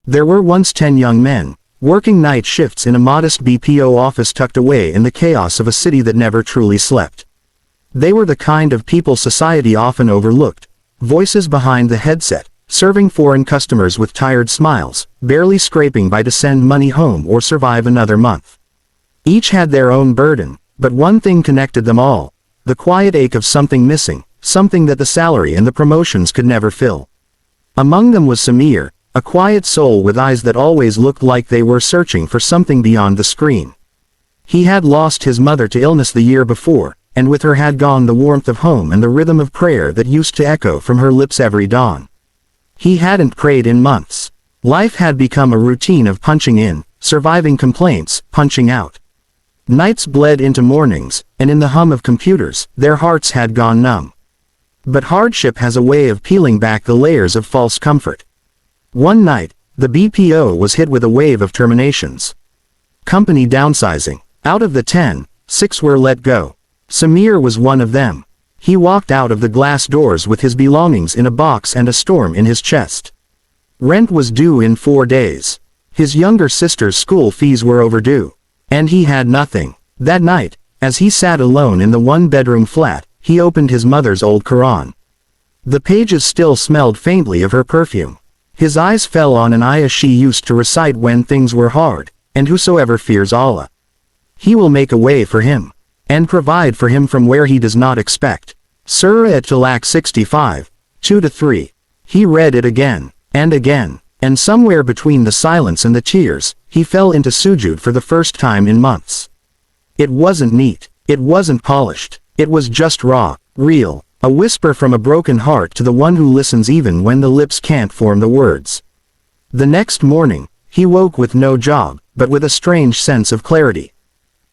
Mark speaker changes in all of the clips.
Speaker 1: There were once 10 young men, working night shifts in a modest BPO office tucked away in the chaos of a city that never truly slept. They were the kind of people society often overlooked, voices behind the headset, serving foreign customers with tired smiles, barely scraping by to send money home or survive another month. Each had their own burden, but one thing connected them all: the quiet ache of something missing, something that the salary and the promotions could never fill. Among them was Samir, a quiet soul with eyes that always looked like they were searching for something beyond the screen. He had lost his mother to illness the year before, and with her had gone the warmth of home and the rhythm of prayer that used to echo from her lips every dawn. He hadn't prayed in months. Life had become a routine of punching in, surviving complaints, punching out. Nights bled into mornings, and in the hum of computers, their hearts had gone numb. But hardship has a way of peeling back the layers of false comfort. One night, the BPO was hit with a wave of terminations. Company downsizing. Out of the 10, 6 were let go. Samir was one of them. He walked out of the glass doors with his belongings in a box and a storm in his chest. Rent was due in 4 days. His younger sister's school fees were overdue. And he had nothing. That night, as he sat alone in the one-bedroom flat, he opened his mother's old Qur'an. The pages still smelled faintly of her perfume. His eyes fell on an ayah she used to recite when things were hard: "And whosoever fears Allah, He will make a way for him, and provide for him from where he does not expect." Surah At-Talaq 65, 2-3. He read it again, and somewhere between the silence and the tears, he fell into sujud for the first time in months. It wasn't neat, it wasn't polished, it was just raw, real, a whisper from a broken heart to the one who listens even when the lips can't form the words. The next morning, he woke with no job, but with a strange sense of clarity.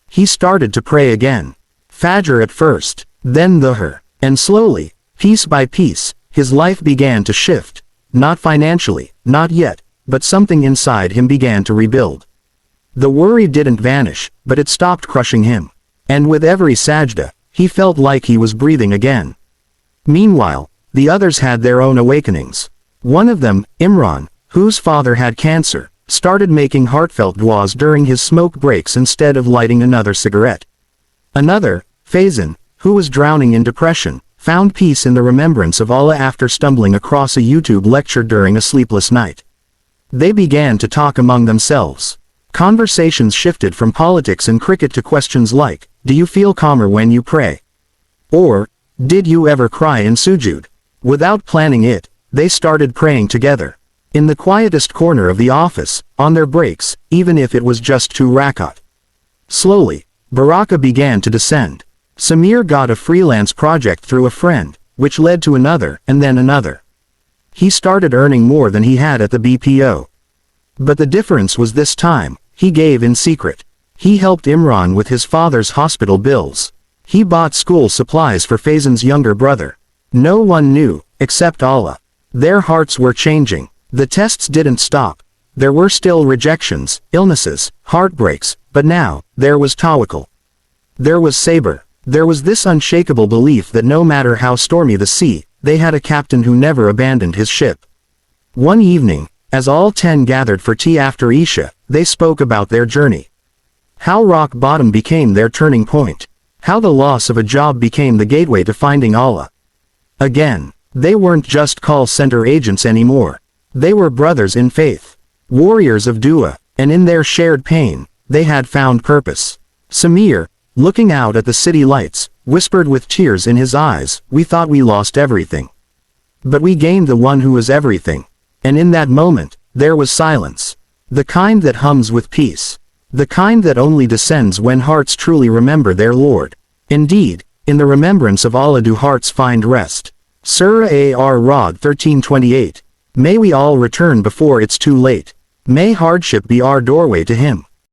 Speaker 1: He started to pray again. Fajr at first, then Dhuhr, and slowly, piece by piece, his life began to shift. Not financially, not yet, but something inside him began to rebuild. The worry didn't vanish, but it stopped crushing him. And with every sajda, he felt like he was breathing again. Meanwhile, the others had their own awakenings. One of them, Imran, whose father had cancer, started making heartfelt duas during his smoke breaks instead of lighting another cigarette. Another, Faizan, who was drowning in depression, found peace in the remembrance of Allah after stumbling across a YouTube lecture during a sleepless night. They began to talk among themselves. Conversations shifted from politics and cricket to questions like, "Do you feel calmer when you pray?" Or, "Did you ever cry in sujud?" Without planning it, they started praying together. In the quietest corner of the office, on their breaks, even if it was just 2 rakat. Slowly, Baraka began to descend. Samir got a freelance project through a friend, which led to another, and then another. He started earning more than he had at the BPO. But the difference was this time, he gave in secret. He helped Imran with his father's hospital bills. He bought school supplies for Faizan's younger brother. No one knew, except Allah. Their hearts were changing. The tests didn't stop. There were still rejections, illnesses, heartbreaks, but now, there was tawakkul. There was sabr. There was this unshakable belief that no matter how stormy the sea, they had a captain who never abandoned his ship. One evening, as all 10 gathered for tea after Isha, they spoke about their journey. How rock bottom became their turning point. How the loss of a job became the gateway to finding Allah. Again, they weren't just call center agents anymore. They were brothers in faith, warriors of dua, and in their shared pain, they had found purpose. Samir, looking out at the city lights, whispered with tears in his eyes, "We thought we lost everything. But we gained the one who is everything." And in that moment, there was silence. The kind that hums with peace. The kind that only descends when hearts truly remember their Lord. Indeed, in the remembrance of Allah do hearts find rest. Surah Ar-Ra'd 13:28. May we all return before it's too late. May hardship be our doorway to Him.